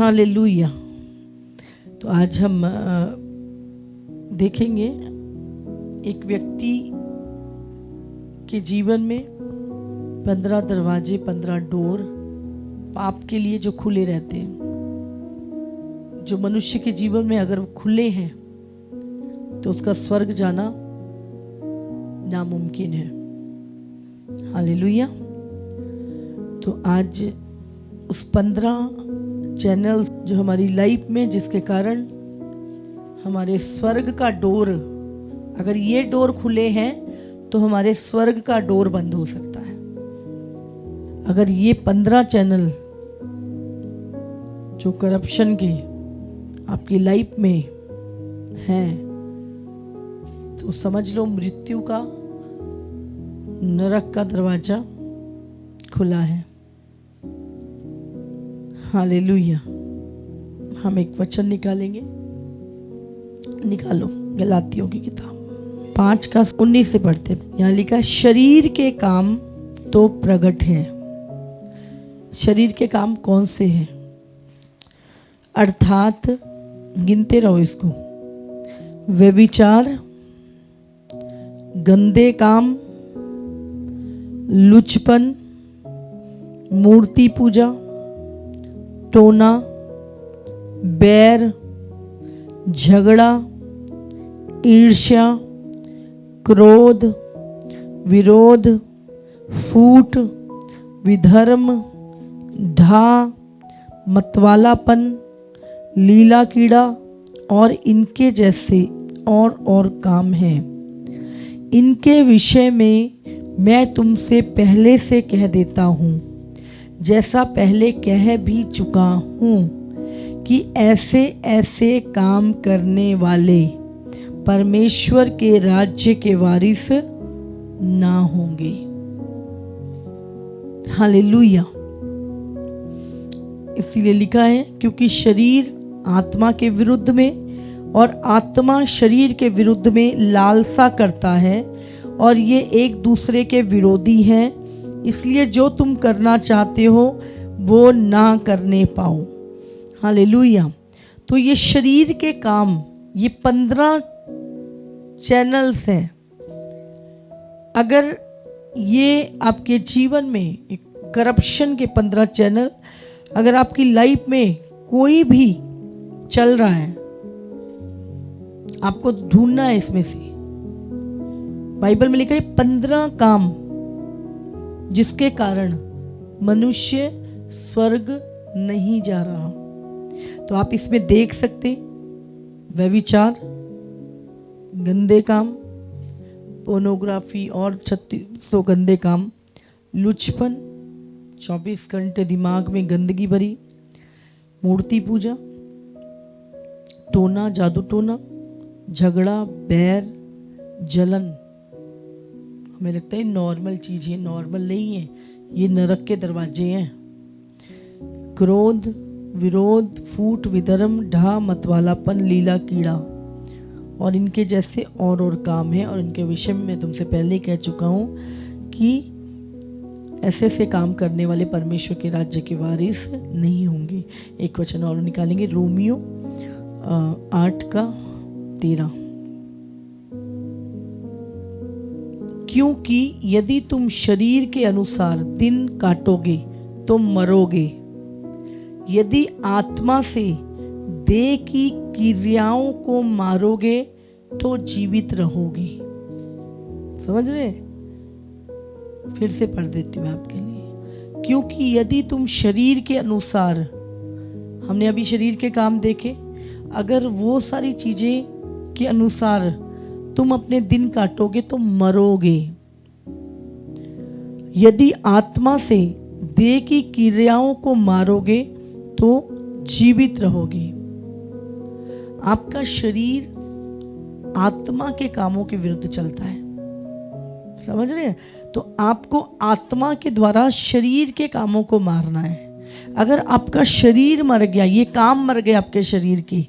Hallelujah. तो आज हम देखेंगे एक व्यक्ति के जीवन में 15 दरवाजे, 15 डोर पाप के लिए जो खुले रहते हैं, जो मनुष्य के जीवन में अगर खुले हैं तो उसका स्वर्ग जाना नामुमकिन है। हालेलुया। तो आज उस 15 चैनल जो हमारी लाइफ में, जिसके कारण हमारे स्वर्ग का डोर, अगर ये डोर खुले हैं तो हमारे स्वर्ग का डोर बंद हो सकता है। अगर ये 15 चैनल जो करप्शन के आपकी लाइफ में हैं तो समझ लो मृत्यु का, नरक का दरवाजा खुला है। हालेलुया। हम एक वचन निकालेंगे, निकालो गलातियों की किताब 5:19 से पढ़ते। यहाँ लिखा है, शरीर के काम तो प्रकट है। शरीर के काम कौन से हैं? अर्थात गिनते रहो इसको, व्यभिचार, गंदे काम, लुचपन, मूर्ति पूजा, टोना, बैर, झगड़ा, ईर्ष्या, क्रोध, विरोध, फूट, विधर्म, ढा, मतवालापन, लीला कीड़ा और इनके जैसे और काम हैं। इनके विषय में मैं तुमसे पहले से कह देता हूँ, जैसा पहले कह भी चुका हूँ, कि ऐसे ऐसे काम करने वाले परमेश्वर के राज्य के वारिस ना होंगे। हालेलुया। इसीलिए लिखा है, क्योंकि शरीर आत्मा के विरुद्ध में और आत्मा शरीर के विरुद्ध में लालसा करता है, और ये एक दूसरे के विरोधी हैं, इसलिए जो तुम करना चाहते हो वो ना करने पाओ। हालेलुया। तो ये शरीर के काम, ये 15 चैनल्स हैं। अगर ये आपके जीवन में एक करप्शन के 15 चैनल अगर आपकी लाइफ में कोई भी चल रहा है, आपको ढूंढना है इसमें से। बाइबल में लिखा है 15 काम जिसके कारण मनुष्य स्वर्ग नहीं जा रहा। तो आप इसमें देख सकते, व्यभिचार, गंदे काम, पोर्नोग्राफी और 3600 गंदे काम, लुचपन, 24 घंटे दिमाग में गंदगी भरी, मूर्ति पूजा, टोना, जादू टोना, झगड़ा, बैर, जलन। हमें लगता है नॉर्मल चीज है, नॉर्मल नहीं है, ये नरक के दरवाजे हैं। क्रोध, विरोध, फूट, विधर्म, ढा, मतवालापन, लीला कीड़ा और इनके जैसे और काम है। और इनके विषय में मैं तुमसे पहले कह चुका हूं कि ऐसे ऐसे काम करने वाले परमेश्वर के राज्य के वारिस नहीं होंगे। एक वचन और निकालेंगे, रोमियो 8:13। क्योंकि यदि तुम शरीर के अनुसार दिन काटोगे तो मरोगे, यदि आत्मा से देह की क्रियाओं को मारोगे तो जीवित रहोगे। समझ रहे? फिर से पढ़ देती हूँ आपके लिए। क्योंकि यदि तुम शरीर के अनुसार, हमने अभी शरीर के काम देखे, अगर वो सारी चीजें के अनुसार तुम अपने दिन काटोगे तो मरोगे, यदि आत्मा से देह की क्रियाओं को मारोगे तो जीवित रहोगे। आपका शरीर आत्मा के कामों के विरुद्ध चलता है। समझ रहे हैं? तो आपको आत्मा के द्वारा शरीर के कामों को मारना है। अगर आपका शरीर मर गया, ये काम मर गए आपके शरीर के,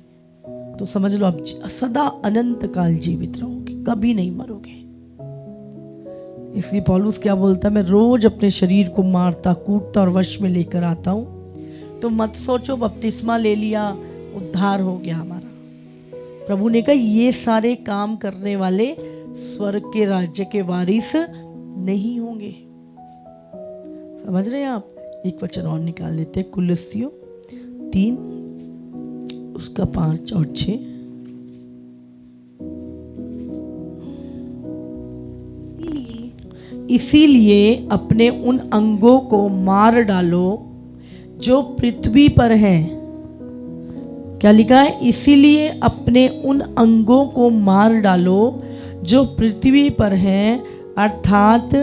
तो समझ लो आप सदा अनंत काल जीवित रहोगे, कभी नहीं मरोगे। इसलिए पौलुस क्या बोलता है, मैं रोज अपने शरीर को मारता, कूटता और वश में लेकर आता हूं तो मत सोचो बपतिस्मा ले लिया उद्धार हो गया हमारा। प्रभु ने कहा ये सारे काम करने वाले स्वर्ग के राज्य के वारिस नहीं होंगे। समझ रहे हैं आप? एक वचन और निकाल लेते हैं, कुलस्सियों 3 उसका 5 और 6। इसीलिए अपने उन अंगों को मार डालो जो पृथ्वी पर हैं। क्या लिखा है? इसीलिए अपने उन अंगों को मार डालो जो पृथ्वी पर हैं, अर्थात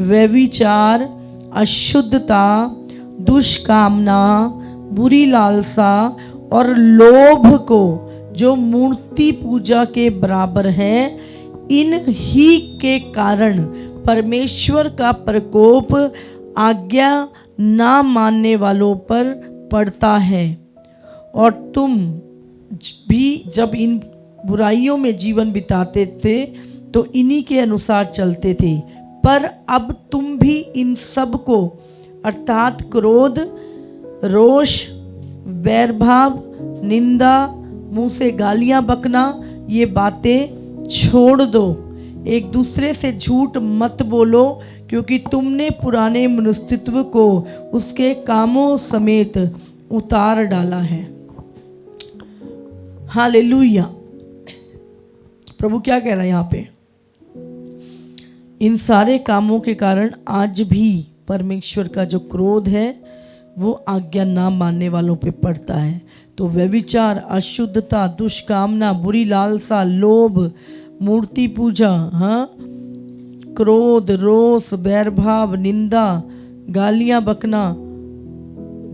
व्यभिचार, अशुद्धता, दुष्कामना, बुरी लालसा और लोभ को जो मूर्ति पूजा के बराबर है। इन ही के कारण परमेश्वर का प्रकोप आज्ञा ना मानने वालों पर पड़ता है। और तुम भी जब इन बुराइयों में जीवन बिताते थे तो इन्हीं के अनुसार चलते थे। पर अब तुम भी इन सब को अर्थात क्रोध, रोष, बैरभाव, निंदा, मुंह से गालियां बकना, ये बातें छोड़ दो। एक दूसरे से झूठ मत बोलो, क्योंकि तुमने पुराने मनुष्यत्व को उसके कामों समेत उतार डाला है। हालेलुया। प्रभु क्या कह रहा है यहाँ पे? इन सारे कामों के कारण आज भी परमेश्वर का जो क्रोध है वो आज्ञा ना मानने वालों पे पड़ता है। तो व्यभिचार, अशुद्धता, दुष्कामना, बुरी लालसा, लोभ, मूर्ति पूजा, हाँ, क्रोध, रोष, बैरभाव, निंदा, गालियां बकना,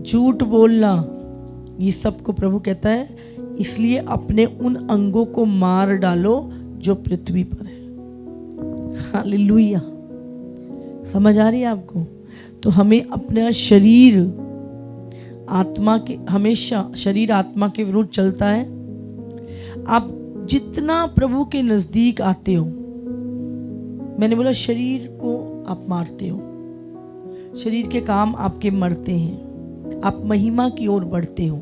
झूठ बोलना, ये सब को प्रभु कहता है इसलिए अपने उन अंगों को मार डालो जो पृथ्वी पर है। हालेलुया। समझ आ रही है आपको? तो हमें अपना शरीर आत्मा के, हमेशा शरीर आत्मा के विरुद्ध चलता है। आप जितना प्रभु के नजदीक आते हो, मैंने बोला शरीर को आप मारते हो, शरीर के काम आपके मरते हैं, आप महिमा की ओर बढ़ते हो।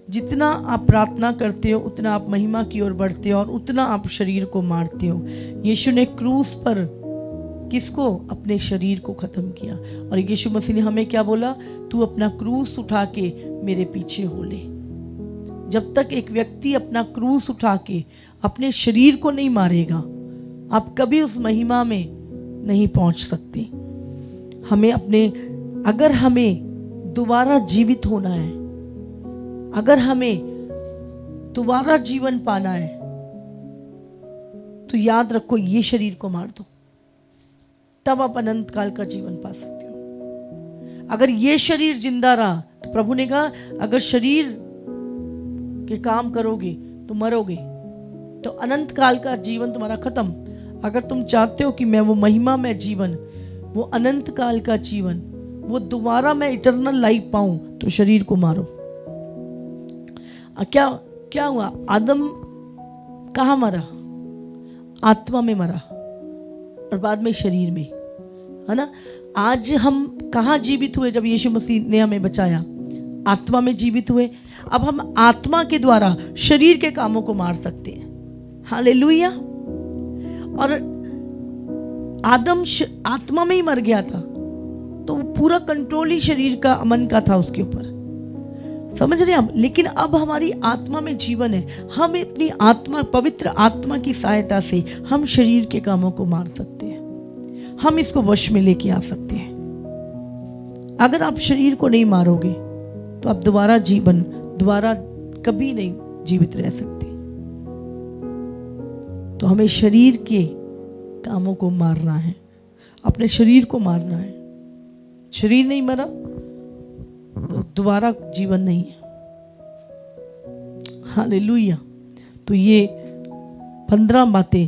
जितना आप प्रार्थना करते हो उतना आप महिमा की ओर बढ़ते हो और उतना आप शरीर को मारते हो। यीशु ने क्रूस पर किसको? अपने शरीर को खत्म किया। और यीशु मसीह ने हमें क्या बोला? तू अपना क्रूस उठा के मेरे पीछे हो ले। जब तक एक व्यक्ति अपना क्रूस उठा के अपने शरीर को नहीं मारेगा, आप कभी उस महिमा में नहीं पहुंच सकते। हमें अपने, अगर हमें दोबारा जीवित होना है, अगर हमें दोबारा जीवन पाना है, तो याद रखो ये शरीर को मार दो, तब आप अनंत काल का जीवन पा सकते हो। अगर ये शरीर जिंदा रहा, तो प्रभु ने कहा अगर शरीर के काम करोगे तो मरोगे, तो अनंत काल का जीवन तुम्हारा खत्म। अगर तुम चाहते हो कि मैं वो महिमा में जीवन, वो अनंत काल का जीवन, वो दोबारा मैं इटर्नल लाइफ पाऊं, तो शरीर को मारो। क्या हुआ? आदम कहाँ मरा? आत्मा में मरा और बाद में शरीर में, है ना। आज हम कहाँ जीवित हुए? जब यीशु मसीह ने हमें बचाया, आत्मा में जीवित हुए। अब हम आत्मा के द्वारा शरीर के कामों को मार सकते हैं। हालेलुया। और आदम आत्मा में ही मर गया था, तो पूरा कंट्रोल ही शरीर का, मन का था उसके ऊपर। समझ रहे हैं हम? लेकिन अब हमारी आत्मा में जीवन है। हम अपनी आत्मा, पवित्र आत्मा की सहायता से हम शरीर के कामों को मार सकते हैं, हम इसको वश में लेके आ सकते हैं। अगर आप शरीर को नहीं मारोगे तो आप दोबारा कभी नहीं जीवित रह सकते। तो हमें शरीर के कामों को मारना है, अपने शरीर को मारना है। शरीर नहीं मरा तो दोबारा जीवन नहीं है। हालेलुया। तो ये 15 बातें,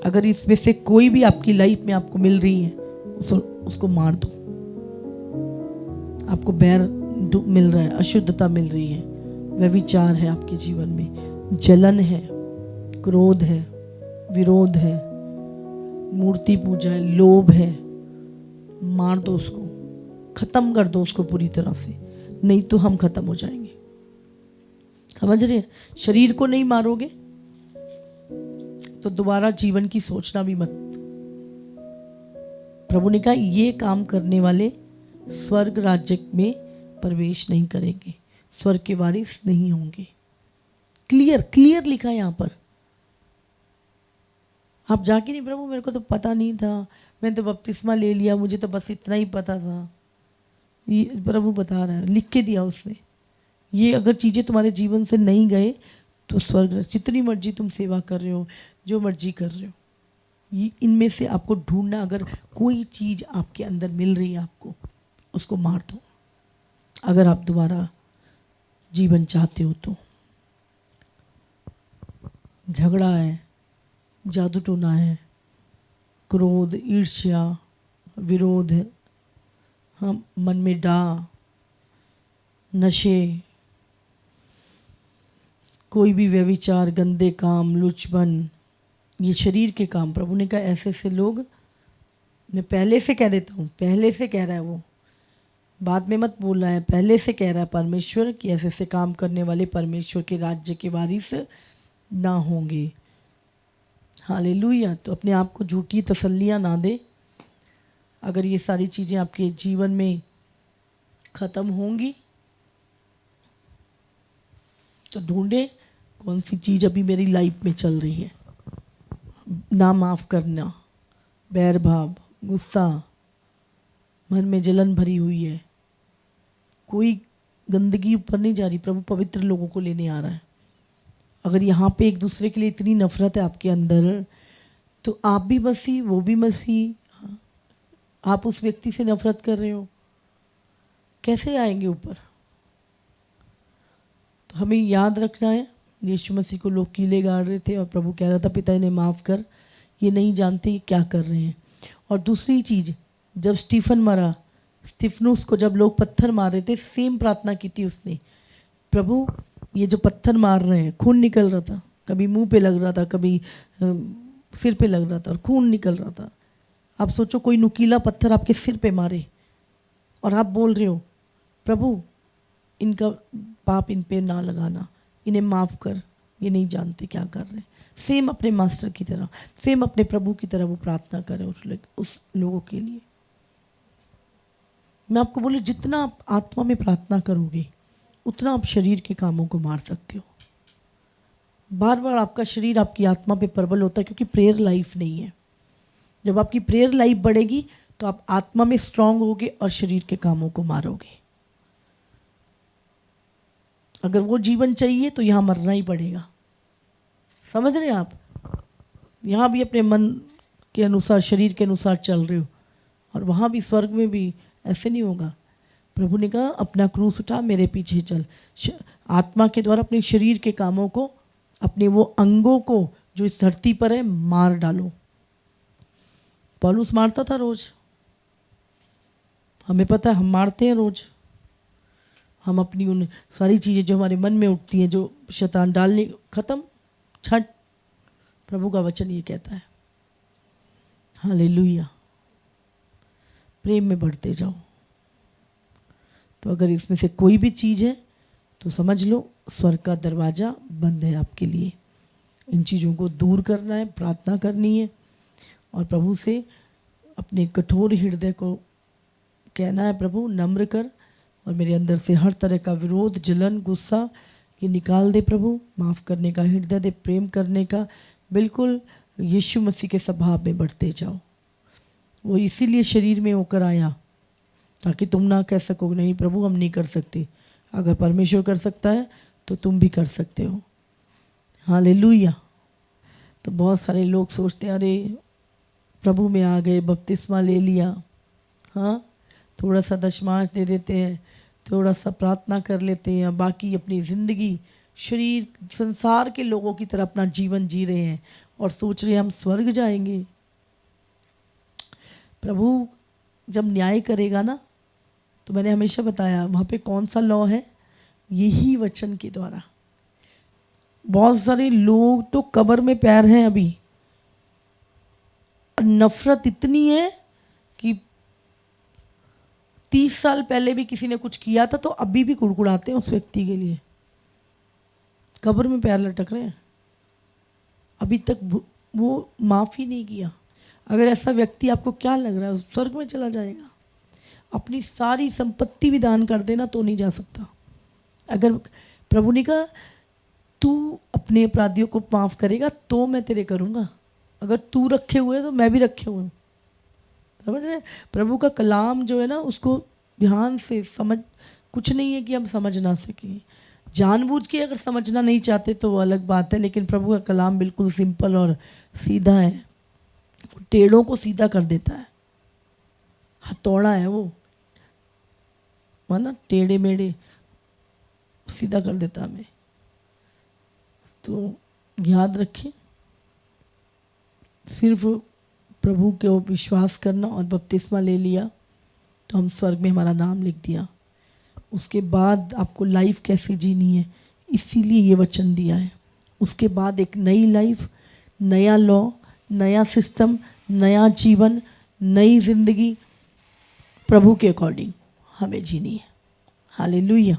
अगर इसमें से कोई भी आपकी लाइफ में आपको मिल रही है, उसको मार दो। आपको बैर मिल रहा है, अशुद्धता मिल रही है, व्यभिचार है आपके जीवन में, जलन है, क्रोध है, विरोध है, मूर्ति पूजा है, लोभ है, मार दो उसको, खत्म कर दो उसको पूरी तरह से। नहीं तो हम खत्म हो जाएंगे। समझ रहे हैं? शरीर को नहीं मारोगे तो दोबारा जीवन की सोचना भी मत। प्रभु ने कहा ये काम करने वाले स्वर्ग राज्य में प्रवेश नहीं करेंगे, स्वर्ग के वारिस नहीं होंगे। क्लियर लिखा है यहां पर। आप जाके नहीं, प्रभु मेरे को तो पता नहीं था, मैंने तो बपतिस्मा ले लिया, मुझे तो बस इतना ही पता था। ये प्रभु बता रहा है, लिख के दिया उसने। ये अगर चीज़ें तुम्हारे जीवन से नहीं गए तो स्वर्ग, जितनी मर्जी तुम सेवा कर रहे हो, जो मर्जी कर रहे हो, ये इनमें से आपको ढूंढना। अगर कोई चीज़ आपके अंदर मिल रही है आपको, उसको मार दो अगर आप दोबारा जीवन चाहते हो तो। झगड़ा है, जादू टोना है, क्रोध, ईर्ष्या, विरोध, हम मन में डाह, नशे, कोई भी व्यभिचार, गंदे काम, लुचपन, ये शरीर के काम। प्रभु ने कहा ऐसे ऐसे लोग, मैं पहले से कह देता हूँ, पहले से कह रहा है वो, बाद में मत बोल रहा है, पहले से कह रहा है परमेश्वर कि ऐसे ऐसे काम करने वाले परमेश्वर के राज्य के वारिस ना होंगे। हालेलुया। तो अपने आप को झूठी तसल्लियाँ ना दे। अगर ये सारी चीज़ें आपके जीवन में ख़त्म होंगी तो ढूंढे कौन सी चीज़ अभी मेरी लाइफ में चल रही है। ना माफ़ करना, बैर भाव, गुस्सा, मन में जलन भरी हुई है, कोई गंदगी ऊपर नहीं जा रही। प्रभु पवित्र लोगों को लेने आ रहा है। अगर यहाँ पे एक दूसरे के लिए इतनी नफरत है आपके अंदर, तो आप भी मसीह, वो भी मसीह, आप उस व्यक्ति से नफरत कर रहे हो, कैसे आएंगे ऊपर? तो हमें याद रखना है, यीशु मसीह को लोग कीले गाड़ रहे थे और प्रभु कह रहा था पिता इन्हें माफ़ कर, ये नहीं जानते ये क्या कर रहे हैं। और दूसरी चीज़, जब स्टीफन मरा, स्तिफनुस को जब लोग पत्थर मार रहे थे, सेम प्रार्थना की थी उसने, प्रभु ये जो पत्थर मार रहे हैं, खून निकल रहा था, कभी मुंह पे लग रहा था, कभी सिर पे लग रहा था और खून निकल रहा था। आप सोचो कोई नुकीला पत्थर आपके सिर पे मारे और आप बोल रहे हो प्रभु इनका पाप इन पे ना लगाना, इन्हें माफ़ कर, ये नहीं जानते क्या कर रहे हैं। सेम अपने मास्टर की तरह, सेम अपने प्रभु की तरह वो प्रार्थना करें उस लोगों के लिए। मैं आपको बोलूं, जितना आप आत्मा में प्रार्थना करोगे उतना आप शरीर के कामों को मार सकते हो। बार बार आपका शरीर आपकी आत्मा पे प्रबल होता है क्योंकि प्रेयर लाइफ नहीं है। जब आपकी प्रेयर लाइफ बढ़ेगी तो आप आत्मा में स्ट्रांग होगे और शरीर के कामों को मारोगे। अगर वो जीवन चाहिए तो यहाँ मरना ही पड़ेगा। समझ रहे हैं आप? यहाँ भी अपने मन के अनुसार, शरीर के अनुसार चल रहे हो और वहाँ भी स्वर्ग में भी ऐसे नहीं होगा। प्रभु ने कहा अपना क्रूस उठा मेरे पीछे चल। आत्मा के द्वारा अपने शरीर के कामों को, अपने वो अंगों को जो इस धरती पर है, मार डालो। पौलुस मारता था रोज, हमें पता है हम मारते हैं रोज। हम अपनी उन सारी चीज़ें जो हमारे मन में उठती हैं, जो शैतान डालने, खत्म, छट। प्रभु का वचन ये कहता है। हालेलुया। प्रेम में बढ़ते जाओ। तो अगर इसमें से कोई भी चीज़ है तो समझ लो स्वर्ग का दरवाज़ा बंद है आपके लिए। इन चीज़ों को दूर करना है, प्रार्थना करनी है और प्रभु से अपने कठोर हृदय को कहना है, प्रभु नम्र कर और मेरे अंदर से हर तरह का विरोध, जलन, गुस्सा ये निकाल दे। प्रभु माफ़ करने का हृदय दे, प्रेम करने का। बिल्कुल यीशु मसीह के स्वभाव में बढ़ते जाओ। वो इसीलिए शरीर में होकर आया ताकि तुम ना कह सको नहीं प्रभु हम नहीं कर सकते। अगर परमेश्वर कर सकता है तो तुम भी कर सकते हो। हालेलुया। तो बहुत सारे लोग सोचते हैं अरे प्रभु में आ गए, बपतिस्मा ले लिया, हाँ थोड़ा सा दशमांश दे देते हैं, थोड़ा सा प्रार्थना कर लेते हैं, बाकी अपनी ज़िंदगी शरीर संसार के लोगों की तरह अपना जीवन जी रहे हैं और सोच रहे हैं हम स्वर्ग जाएंगे। प्रभु जब न्याय करेगा ना, तो मैंने हमेशा बताया वहाँ पे कौन सा लॉ है, यही वचन के द्वारा। बहुत सारे लोग तो कब्र में पैर हैं अभी, नफरत इतनी है कि 30 साल पहले भी किसी ने कुछ किया था तो अभी भी कुड़कुड़ाते हैं उस व्यक्ति के लिए, कब्र में पैर लटक रहे हैं, अभी तक वो माफ़ी नहीं किया। अगर ऐसा व्यक्ति आपको क्या लग रहा है स्वर्ग में चला जाएगा? अपनी सारी संपत्ति भी दान कर देना तो नहीं जा सकता। अगर प्रभु ने कहा तू अपने अपराधियों को माफ़ करेगा तो मैं तेरे करूँगा, अगर तू रखे हुए तो मैं भी रखे हुए हूँ। समझ रहे? प्रभु का कलाम जो है ना उसको ध्यान से समझ, कुछ नहीं है कि हम समझ ना सकें, जानबूझ के अगर समझना नहीं चाहते तो वो अलग बात है, लेकिन प्रभु का कलाम बिल्कुल सिंपल और सीधा है, वो टेढ़ों को सीधा कर देता है, हथौड़ा है वो, माना टेढ़े मेढ़े सीधा कर देता हमें। तो याद रखें, सिर्फ प्रभु के ऊपर विश्वास करना और बपतिस्मा ले लिया तो हम स्वर्ग में हमारा नाम लिख दिया। उसके बाद आपको लाइफ कैसे जीनी है, इसीलिए ये वचन दिया है। उसके बाद एक नई लाइफ, नया लॉ, नया सिस्टम, नया जीवन, नई जिंदगी प्रभु के अकॉर्डिंग हमें जीनी है। हालेलुया।